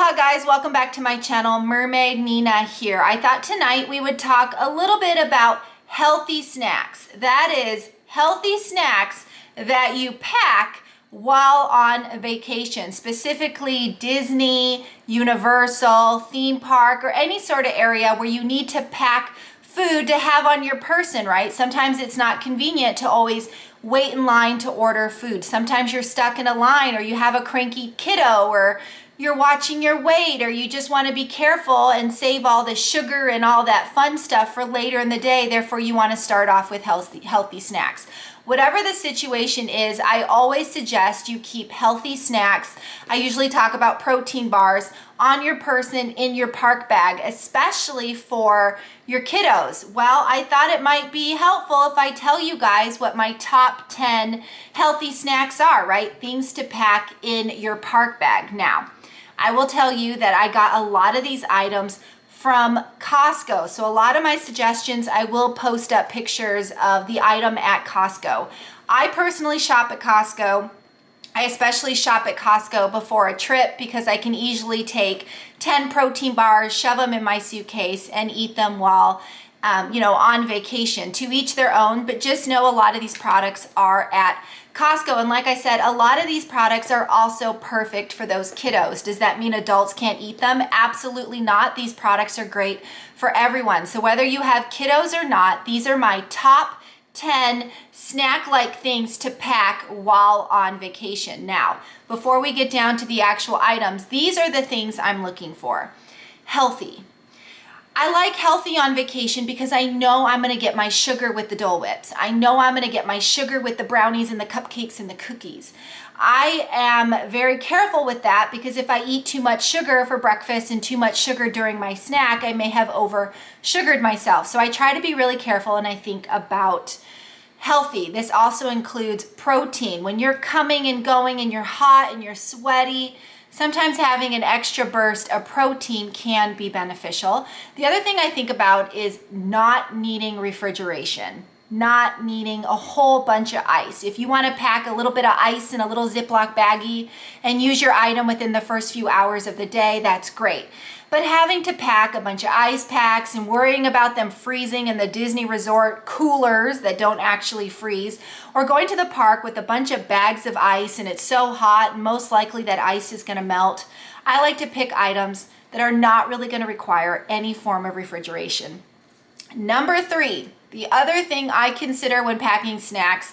Aloha guys, welcome back to my channel. Mermaid Nina here. I thought tonight we would talk a little bit about healthy snacks. That is, healthy snacks that you pack while on vacation, specifically Disney, Universal, theme park, or any sort of area where you need to pack food to have on your person, right? Sometimes it's not convenient to always wait in line to order food. Sometimes you're stuck in a line, or you have a cranky kiddo, or you're watching your weight, or you just want to be careful and save all the sugar and all that fun stuff for later in the day. Therefore, you want to start off with healthy snacks. Whatever the situation is, I always suggest you keep healthy snacks. I usually talk about protein bars on your person in your park bag, especially for your kiddos. Well, I thought it might be helpful if I tell you guys what my top 10 healthy snacks are, right? Things to pack in your park bag. Now, I will tell you that I got a lot of these items from Costco. So a lot of my suggestions, I will post up pictures of the item at Costco. I personally shop at Costco. I especially shop at Costco before a trip because I can easily take 10 protein bars, shove them in my suitcase, and eat them while on vacation. To each their own, but just know a lot of these products are at Costco. And like I said, a lot of these products are also perfect for those kiddos. Does that mean adults can't eat them? Absolutely not. These products are great for everyone. So whether you have kiddos or not, these are my top 10 snack-like things to pack while on vacation. Now, before we get down to the actual items, these are the things I'm looking for. Healthy. I like healthy on vacation because I know I'm going to get my sugar with the Dole Whips. I know I'm going to get my sugar with the brownies and the cupcakes and the cookies. I am very careful with that because if I eat too much sugar for breakfast and too much sugar during my snack, I may have over-sugared myself. So I try to be really careful and I think about healthy. This also includes protein. When you're coming and going and you're hot and you're sweaty, sometimes having an extra burst of protein can be beneficial. The other thing I think about is not needing refrigeration, not needing a whole bunch of ice. If you want to pack a little bit of ice in a little Ziploc baggie and use your item within the first few hours of the day, that's great. But having to pack a bunch of ice packs and worrying about them freezing in the Disney resort coolers that don't actually freeze, or going to the park with a bunch of bags of ice and it's so hot and most likely that ice is going to melt, I like to pick items that are not really going to require any form of refrigeration. Number 3, the other thing I consider when packing snacks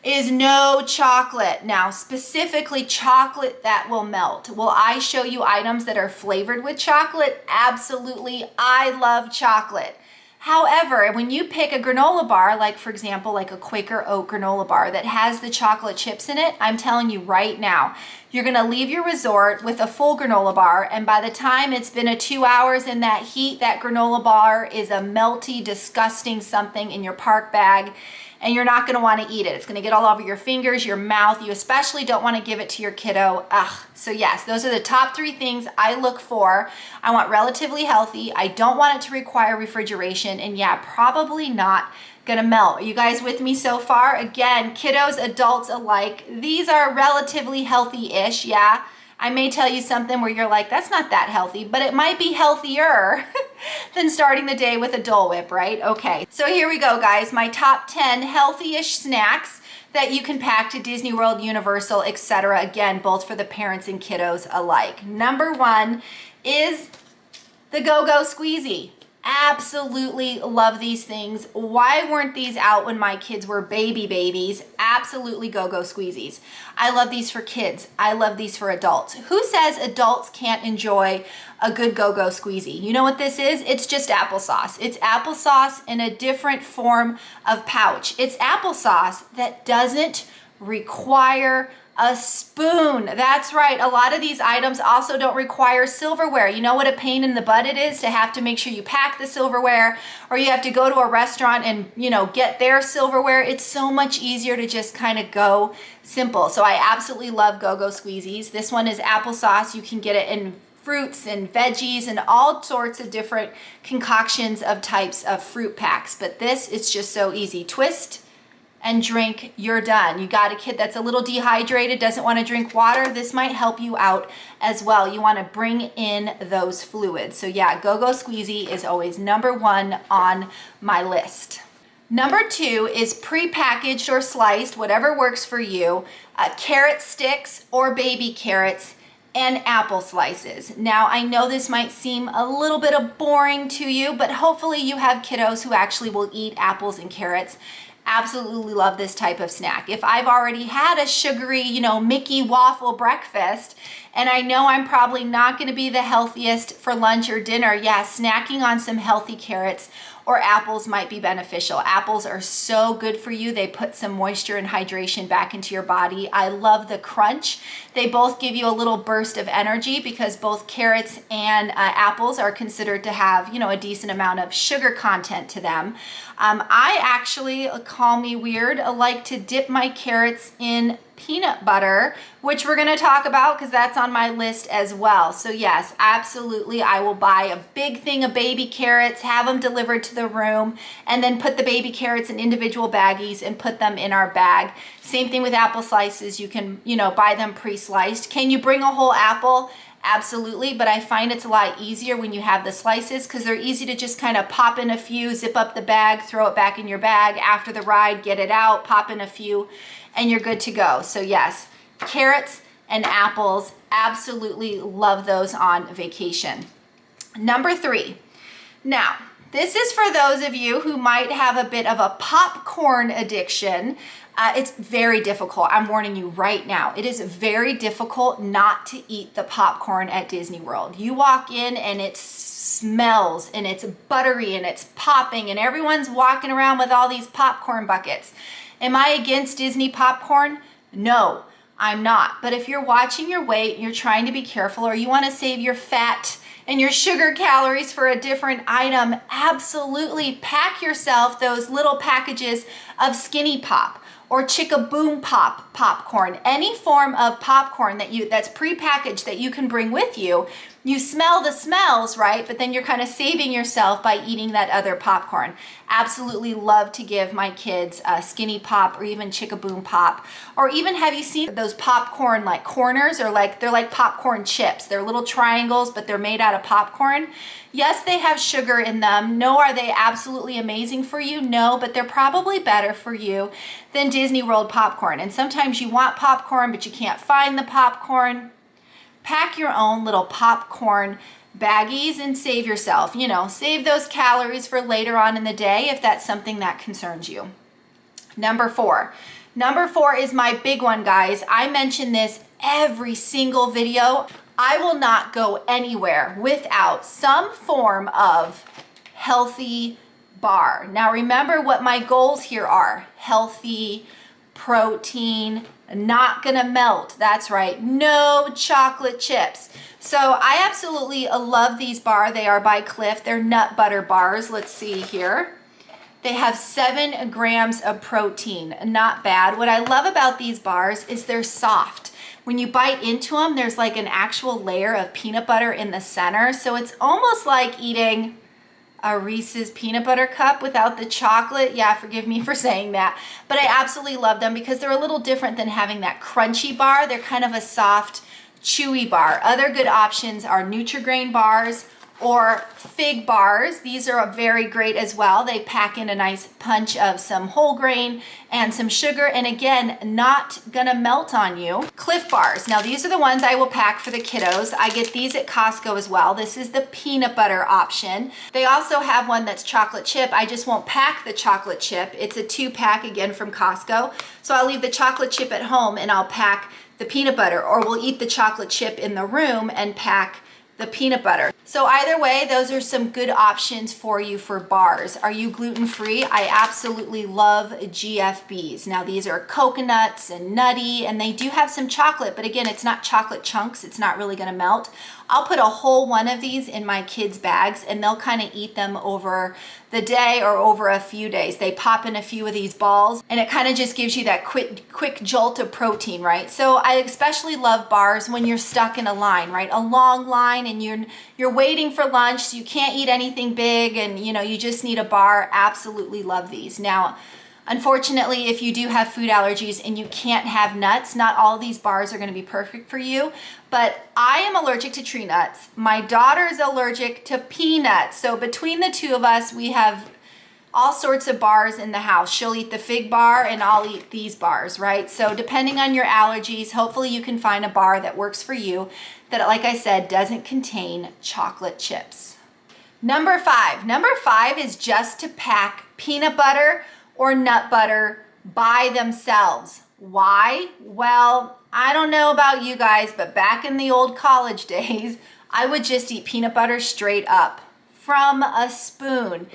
is no chocolate. Now, specifically chocolate that will melt. Will I show you items that are flavored with chocolate? Absolutely. I love chocolate. However, when you pick a granola bar, like for example, like a Quaker Oat granola bar that has the chocolate chips in it, I'm telling you right now, you're going to leave your resort with a full granola bar, and by the time it's been 2 hours in that heat, that granola bar is a melty, disgusting something in your park bag, and you're not going to want to eat it. It's going to get all over your fingers, your mouth. You especially don't want to give it to your kiddo. So yes, those are the top 3 things I look for. I want relatively healthy. I don't want it to require refrigeration. And yeah, probably not going to melt. Are you guys with me so far? Again, kiddos, adults alike, these are relatively healthy-ish. Yeah, I may tell you something where you're like, that's not that healthy, but it might be healthier than starting the day with a Dole Whip, right? Okay, so here we go, guys. My top 10 healthy-ish snacks that you can pack to Disney World, Universal, etc. Again, both for the parents and kiddos alike. Number 1 is the Go-Go Squeezy. Absolutely love these things. Why weren't these out when my kids were babies? Absolutely Go-Go Squeezies. I love these for kids. I love these for adults. Who says adults can't enjoy a good Go-Go Squeezy? You know what this is? It's just applesauce. It's applesauce in a different form of pouch. It's applesauce that doesn't require a spoon. That's right. A lot of these items also don't require silverware. You know what a pain in the butt it is to have to make sure you pack the silverware, or you have to go to a restaurant and, get their silverware. It's so much easier to just kind of go simple. So I absolutely love Go-Go Squeezies. This one is applesauce. You can get it in fruits and veggies and all sorts of different concoctions of types of fruit packs. But this, it's just so easy. Twist, and drink, you're done. You got a kid that's a little dehydrated, doesn't want to drink water, this might help you out as well. You want to bring in those fluids. So yeah, Go-Go Squeezy is always number one on my list. Number two is pre-packaged or sliced, whatever works for you, carrot sticks or baby carrots and apple slices. Now, I know this might seem a little bit of boring to you, but hopefully you have kiddos who actually will eat apples and carrots. Absolutely love this type of snack. If I've already had a sugary, Mickey waffle breakfast, and I know I'm probably not gonna be the healthiest for lunch or dinner, yeah, snacking on some healthy carrots or apples might be beneficial. Apples are so good for you. They put some moisture and hydration back into your body. I love the crunch. They both give you a little burst of energy because both carrots and apples are considered to have, a decent amount of sugar content to them. I actually, call me weird, like to dip my carrots in peanut butter, which we're going to talk about because that's on my list as well. So yes, absolutely, I will buy a big thing of baby carrots, have them delivered to the room, and then put the baby carrots in individual baggies and put them in our bag. Same thing with apple slices. You can, buy them pre-sliced. Can you bring a whole apple? Absolutely, but I find it's a lot easier when you have the slices because they're easy to just kind of pop in a few, zip up the bag, throw it back in your bag after the ride, get it out, pop in a few, and you're good to go. So yes, carrots and apples, absolutely love those on vacation. Number three. Now, this is for those of you who might have a bit of a popcorn addiction. It's very difficult. I'm warning you right now. It is very difficult not to eat the popcorn at Disney World. You walk in and it smells and it's buttery and it's popping and everyone's walking around with all these popcorn buckets. Am I against Disney popcorn? No, I'm not. But if you're watching your weight and you're trying to be careful or you want to save your fat and your sugar calories for a different item, absolutely pack yourself those little packages of Skinny Pop or Chick-a-Boom Pop popcorn, any form of popcorn that's prepackaged that you can bring with you. You smell the smells, right? But then you're kind of saving yourself by eating that other popcorn. Absolutely love to give my kids Skinny Pop or even Chick-a-Boom Pop. Or even, have you seen those popcorn like corners, or they're like popcorn chips? They're little triangles, but they're made out of popcorn. Yes, they have sugar in them. No, are they absolutely amazing for you? No, but they're probably better for you than Disney World popcorn. And sometimes you want popcorn, but you can't find the popcorn. Pack your own little popcorn baggies and save yourself. Save those calories for later on in the day if that's something that concerns you. Number four. Number four is my big one, guys. I mention this every single video. I will not go anywhere without some form of healthy bar. Now remember what my goals here are. Healthy, protein, not gonna melt. That's right, no chocolate chips. So I absolutely love these bars. They are by Cliff. They're nut butter bars. Let's see here. They have 7 grams of protein, not bad. What I love about these bars is they're soft. When you bite into them, there's like an actual layer of peanut butter in the center. So it's almost like eating a Reese's peanut butter cup without the chocolate. Yeah, forgive me for saying that. But I absolutely love them because they're a little different than having that crunchy bar. They're kind of a soft, chewy bar. Other good options are Nutri-Grain bars or fig bars. These are very great as well. They pack in a nice punch of some whole grain and some sugar, and again, not gonna melt on you. Cliff bars. Now these are the ones I will pack for the kiddos. I get these at Costco as well. This is the peanut butter option. They also have one that's chocolate chip. I just won't pack the chocolate chip. It's a 2-pack again from Costco. So I'll leave the chocolate chip at home and I'll pack the peanut butter, or we'll eat the chocolate chip in the room and pack the peanut butter. So either way, those are some good options for you for bars. Are you gluten-free? I absolutely love GFBs. Now these are coconuts and nutty, and they do have some chocolate, but again, it's not chocolate chunks. It's not really gonna melt. I'll put a whole one of these in my kids' bags and they'll kind of eat them over the day or over a few days. They pop in a few of these balls and it kind of just gives you that quick jolt of protein, right? So I especially love bars when you're stuck in a line, right? A long line and you're waiting for lunch, so you can't eat anything big and you just need a bar. Absolutely love these. Now, Unfortunately, if you do have food allergies and you can't have nuts, not all of these bars are going to be perfect for you. But I am allergic to tree nuts. My daughter is allergic to peanuts. So between the two of us, we have all sorts of bars in the house. She'll eat the fig bar and I'll eat these bars, right? So depending on your allergies, hopefully you can find a bar that works for you that, like I said, doesn't contain chocolate chips. Number five is just to pack peanut butter or nut butter by themselves. Why? Well, I don't know about you guys, but back in the old college days, I would just eat peanut butter straight up from a spoon.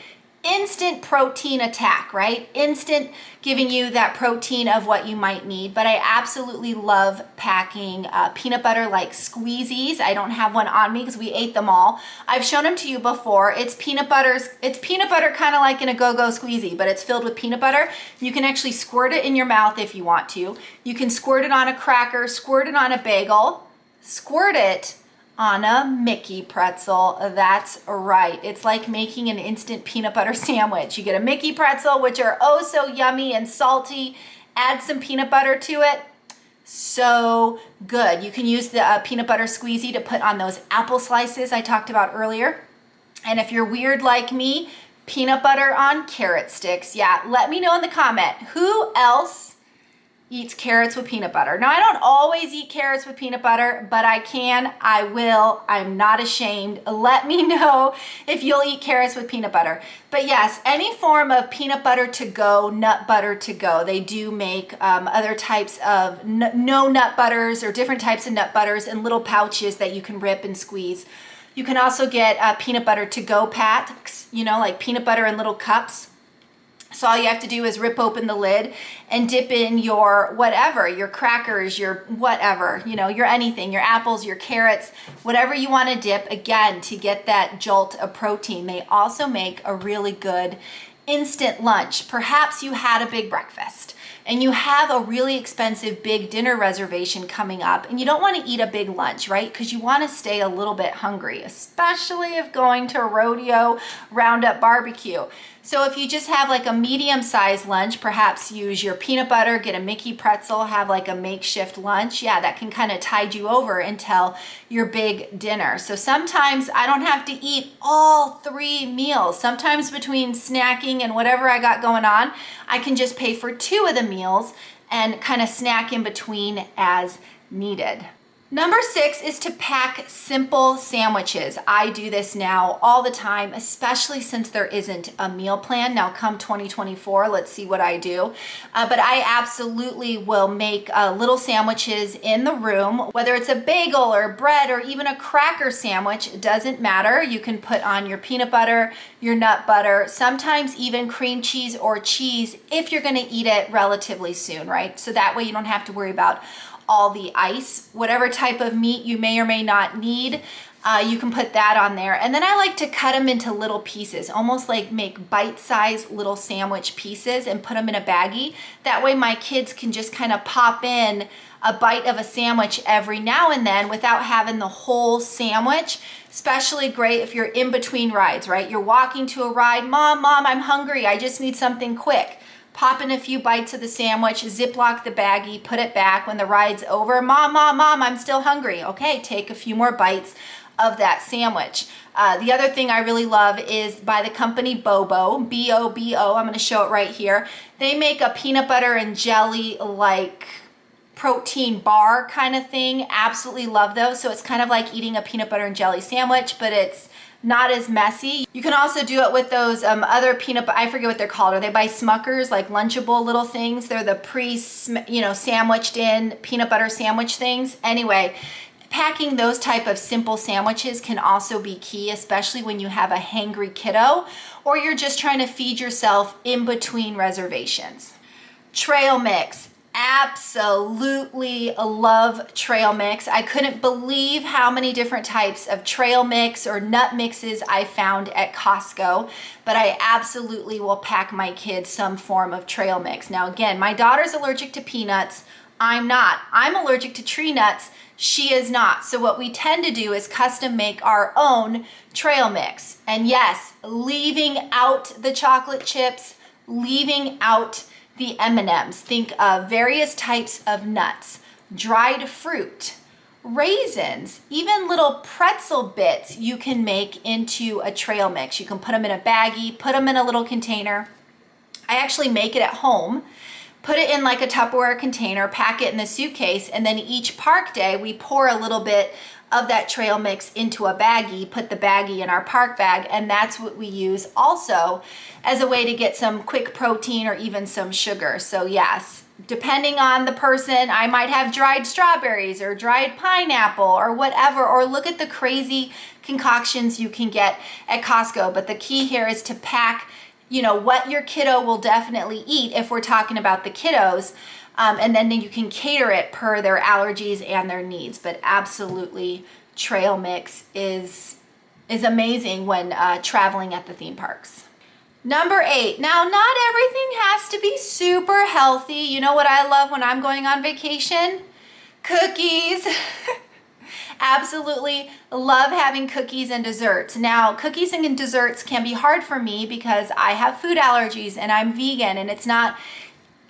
Instant protein attack, right? Instant giving you that protein of what you might need. But I absolutely love packing peanut butter like squeezies. I don't have one on me because we ate them all. I've shown them to you before. It's peanut butter kind of like in a go-go squeezy, but it's filled with peanut butter. You can actually squirt it in your mouth if you want to. You can squirt it on a cracker, squirt it on a bagel, squirt it on a Mickey pretzel. That's right. It's like making an instant peanut butter sandwich. You get a Mickey pretzel, which are oh so yummy and salty. Add some peanut butter to it. So good. You can use the peanut butter squeezy to put on those apple slices I talked about earlier. And if you're weird like me, peanut butter on carrot sticks. Yeah, let me know in the comment who else eats carrots with peanut butter. Now, I don't always eat carrots with peanut butter, but I can, I will, I'm not ashamed. Let me know if you'll eat carrots with peanut butter. But yes, any form of peanut butter to go, nut butter to go. They do make other types of no nut butters or different types of nut butters in little pouches that you can rip and squeeze. You can also get peanut butter to go packs, you know, like peanut butter in little cups. So all you have to do is rip open the lid and dip in your whatever, your crackers, your whatever, you know, your anything, your apples, your carrots, whatever you want to dip, again, to get that jolt of protein. They also make a really good instant lunch. Perhaps you had a big breakfast and you have a really expensive big dinner reservation coming up and you don't want to eat a big lunch, right? Because you want to stay a little bit hungry, especially if going to a rodeo roundup barbecue. So if you just have like a medium-sized lunch, perhaps use your peanut butter, get a Mickey pretzel, have like a makeshift lunch. Yeah, that can kind of tide you over until your big dinner. So sometimes I don't have to eat all 3 meals. Sometimes between snacking and whatever I got going on, I can just pay for 2 of the meals and kind of snack in between as needed. Number 6 is to pack simple sandwiches. I do this now all the time, especially since there isn't a meal plan. Now come 2024, let's see what I do. But I absolutely will make little sandwiches in the room, whether it's a bagel or bread or even a cracker sandwich, it doesn't matter. You can put on your peanut butter, your nut butter, sometimes even cream cheese or cheese if you're gonna eat it relatively soon, right? So that way you don't have to worry about all the ice. Whatever type of meat you may or may not need, you can put that on there. And then I like to cut them into little pieces, almost like make bite-sized little sandwich pieces and put them in a baggie. That way my kids can just kind of pop in a bite of a sandwich every now and then without having the whole sandwich. Especially great if you're in between rides, right? You're walking to a ride, Mom, I'm hungry, I just need something quick. Pop in a few bites of the sandwich, Ziploc the baggie, put it back when the ride's over. Mom, I'm still hungry. Okay, take a few more bites of that sandwich. The other thing I really love is by the company Bobo, B-O-B-O. I'm going to show it right here. They make a peanut butter and jelly like protein bar kind of thing. Absolutely love those. So it's kind of like eating a peanut butter and jelly sandwich, but it's not as messy. You can also do it with those other I forget what they're called. Are they by Smuckers, like Lunchable little things? They're the sandwiched in peanut butter sandwich things. Anyway, packing those type of simple sandwiches can also be key, especially when you have a hangry kiddo or you're just trying to feed yourself in between reservations. Trail mix. Absolutely love trail mix. I couldn't believe how many different types of trail mix or nut mixes I found at Costco, but I absolutely will pack my kids some form of trail mix. Now again, my daughter's allergic to peanuts. I'm not. I'm allergic to tree nuts. She is not. So what we tend to do is custom make our own trail mix. And yes, leaving out the chocolate chips, leaving out the M&Ms. Think of various types of nuts, dried fruit, raisins, even little pretzel bits you can make into a trail mix. You can put them in a baggie, put them in a little container. I actually make it at home, put it in like a Tupperware container, pack it in the suitcase, and then each park day we pour a little bit of that trail mix into a baggie, put the baggie in our park bag, and that's what we use also as a way to get some quick protein or even some sugar. So yes, depending on the person, I might have dried strawberries or dried pineapple or whatever, or look at the crazy concoctions you can get at Costco. But the key here is to pack, you know, what your kiddo will definitely eat if we're talking about the kiddos, and then you can cater it per their allergies and their needs. But absolutely, trail mix is amazing when traveling at the theme parks. Number 8, now not everything has to be super healthy. You know what I love when I'm going on vacation? Cookies. Absolutely love having cookies and desserts. Now, cookies and desserts can be hard for me because I have food allergies and I'm vegan, and it's not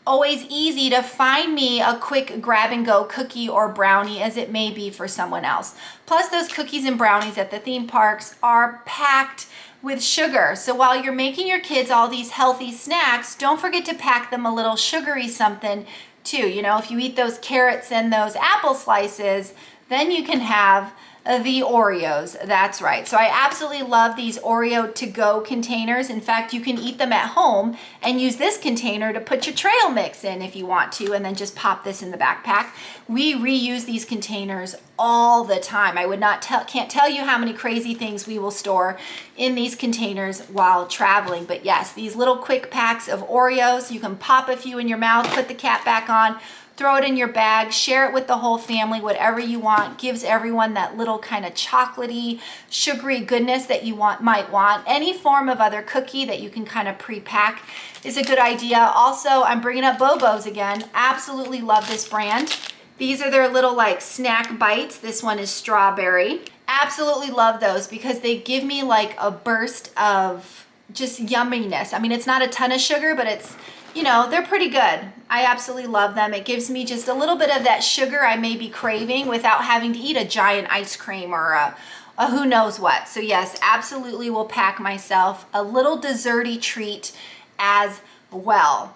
always easy to find me a quick grab and go cookie or brownie as it may be for someone else. Plus, those cookies and brownies at the theme parks are packed with sugar. So while you're making your kids all these healthy snacks, don't forget to pack them a little sugary something too. You know, if you eat those carrots and those apple slices, then you can have the Oreos. That's right. So I absolutely love these Oreo to-go containers. In fact, you can eat them at home and use this container to put your trail mix in if you want to, and then just pop this in the backpack. We reuse these containers all the time. I can't tell you how many crazy things we will store in these containers while traveling. But yes, these little quick packs of Oreos, you can pop a few in your mouth, put the cap back on, throw it in your bag, share it with the whole family, whatever you want. Gives everyone that little kind of chocolatey, sugary goodness that you might want. Any form of other cookie that you can kind of pre-pack is a good idea. Also, I'm bringing up Bobo's again. Absolutely love this brand. These are their little like snack bites. This one is strawberry. Absolutely love those because they give me like a burst of just yumminess. I mean, it's not a ton of sugar, but it's, you know, they're pretty good. I absolutely love them. It gives me just a little bit of that sugar I may be craving without having to eat a giant ice cream or a who knows what. So yes, absolutely will pack myself a little desserty treat as well.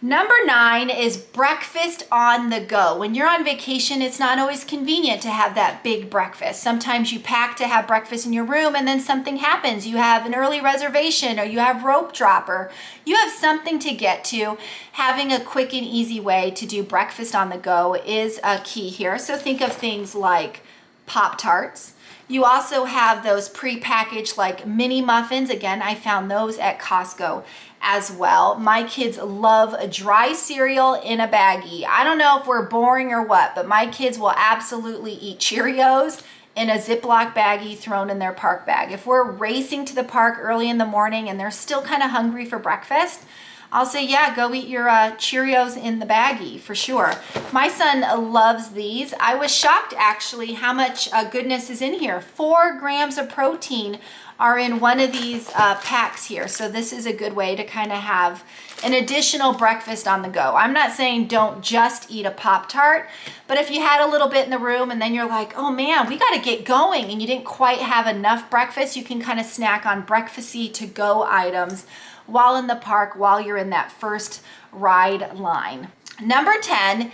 Number 9 is breakfast on the go. When you're on vacation, it's not always convenient to have that big breakfast. Sometimes you pack to have breakfast in your room and then something happens. You have an early reservation or you have rope drop or you have something to get to. Having a quick and easy way to do breakfast on the go is a key here. So think of things like Pop-Tarts. You also have those pre-packaged like mini muffins. Again, I found those at Costco as well. My kids love a dry cereal in a baggie. I don't know if we're boring or what, but my kids will absolutely eat Cheerios in a Ziploc baggie thrown in their park bag. If we're racing to the park early in the morning and they're still kind of hungry for breakfast, I'll say, yeah, go eat your Cheerios in the baggie for sure. My son loves these. I was shocked actually how much goodness is in here. 4 grams of protein are in one of these packs here. So this is a good way to kind of have an additional breakfast on the go. I'm not saying don't just eat a Pop-Tart, but if you had a little bit in the room and then you're like, oh man, we got to get going and you didn't quite have enough breakfast, you can kind of snack on breakfasty to-go items while in the park, while you're in that first ride line. Number 10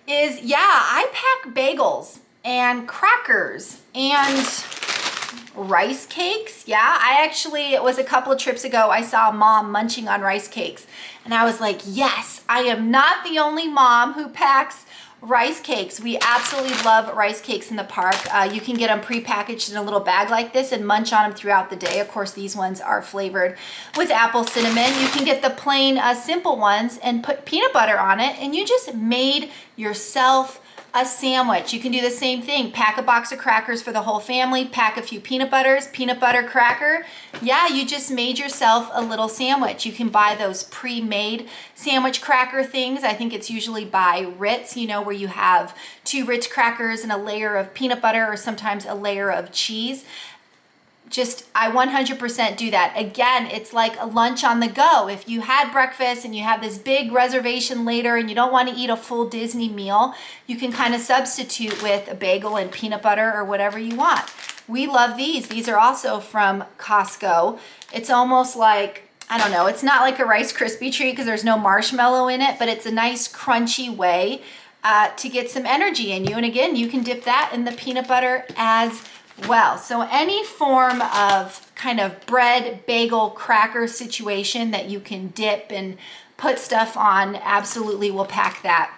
is, yeah, I pack bagels and crackers and rice cakes. Yeah, it was a couple of trips ago, I saw a mom munching on rice cakes and I was like, yes, I am not the only mom who packs rice cakes. We absolutely love rice cakes in the park. You can get them pre-packaged in a little bag like this and munch on them throughout the day. Of course, these ones are flavored with apple cinnamon. You can get the plain simple ones and put peanut butter on it and you just made yourself a sandwich. You can do the same thing. Pack a box of crackers for the whole family, pack a few peanut butter cracker. Yeah, you just made yourself a little sandwich. You can buy those pre-made sandwich cracker things. I think it's usually by Ritz, you know, where you have 2 Ritz crackers and a layer of peanut butter or sometimes a layer of cheese. I 100% do that. Again, it's like a lunch on the go. If you had breakfast and you have this big reservation later and you don't want to eat a full Disney meal, you can kind of substitute with a bagel and peanut butter or whatever you want. We love these. These are also from Costco. It's almost like, I don't know, it's not like a Rice Krispie treat because there's no marshmallow in it, but it's a nice crunchy way to get some energy in you. And again, you can dip that in the peanut butter as well. So any form of kind of bread, bagel, cracker situation that you can dip and put stuff on, absolutely will pack that.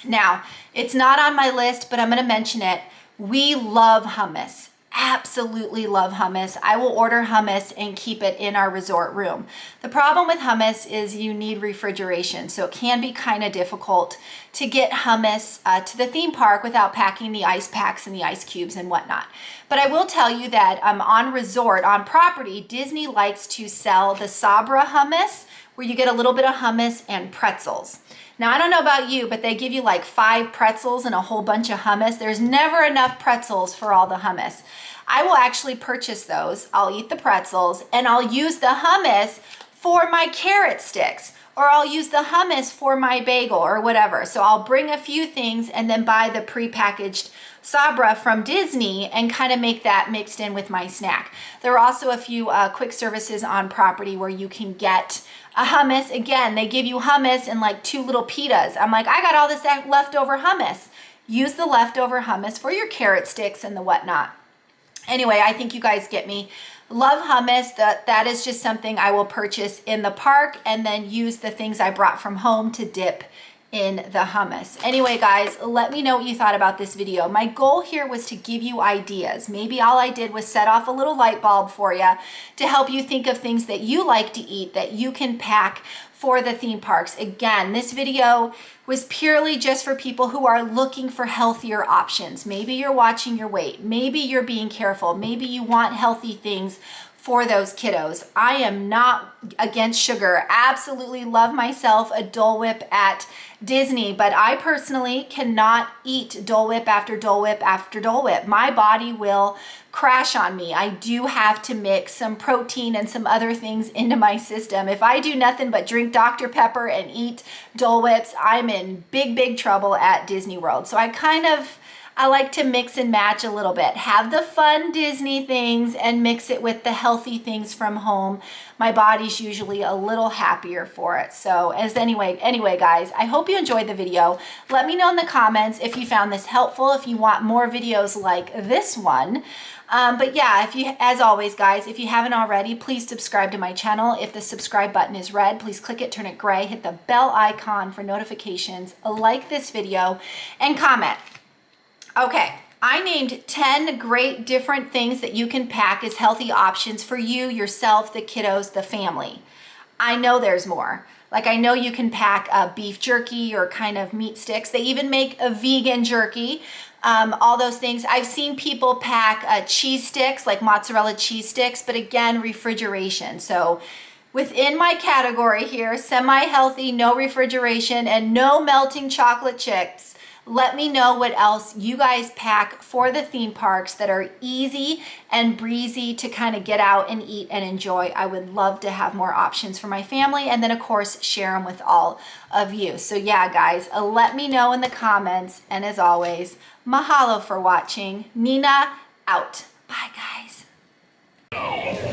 Now, it's not on my list, but I'm going to mention it. We love hummus. Absolutely love hummus. I will order hummus and keep it in our resort room. The problem with hummus is you need refrigeration, so it can be kind of difficult to get hummus to the theme park without packing the ice packs and the ice cubes and whatnot. But I will tell you that on resort, on property, Disney likes to sell the Sabra hummus, where you get a little bit of hummus and pretzels. Now, I don't know about you, but they give you like 5 pretzels and a whole bunch of hummus. There's never enough pretzels for all the hummus. I will actually purchase those. I'll eat the pretzels and I'll use the hummus for my carrot sticks, or I'll use the hummus for my bagel or whatever. So I'll bring a few things and then buy the prepackaged Sabra from Disney and kind of make that mixed in with my snack. There are also a few quick services on property where you can get a hummus. Again, they give you hummus and like 2 little pitas. I'm like, I got all this leftover hummus. Use the leftover hummus for your carrot sticks and the whatnot. Anyway, I think you guys get me. Love hummus. That is just something I will purchase in the park and then use the things I brought from home to dip in the hummus. Anyway, guys, let me know what you thought about this video. My goal here was to give you ideas. Maybe all I did was set off a little light bulb for you to help you think of things that you like to eat that you can pack for the theme parks. Again, this video was purely just for people who are looking for healthier options. Maybe you're watching your weight. Maybe you're being careful. Maybe you want healthy things for those kiddos. I am not against sugar. Absolutely love myself a Dole Whip at Disney, but I personally cannot eat Dole Whip after Dole Whip after Dole Whip. My body will crash on me. I do have to mix some protein and some other things into my system. If I do nothing but drink Dr. Pepper and eat Dole Whips, I'm in big, big trouble at Disney World. So I like to mix and match a little bit. Have the fun Disney things and mix it with the healthy things from home. My body's usually a little happier for it. So anyway, guys, I hope you enjoyed the video. Let me know in the comments if you found this helpful, if you want more videos like this one. But yeah, as always, guys, if you haven't already, please subscribe to my channel. If the subscribe button is red, please click it, turn it gray, hit the bell icon for notifications, like this video, and comment. Okay, I named 10 great different things that you can pack as healthy options for you, yourself, the kiddos, the family. I know there's more. Like, I know you can pack a beef jerky or kind of meat sticks. They even make a vegan jerky, all those things. I've seen people pack cheese sticks, like mozzarella cheese sticks, but again, refrigeration. So within my category here, semi-healthy, no refrigeration, and no melting chocolate chips, let me know what else you guys pack for the theme parks that are easy and breezy to kind of get out and eat and enjoy. I would love to have more options for my family, and then of course share them with all of you. So yeah, guys, let me know in the comments, and as always, mahalo for watching. Nina out. Bye, guys.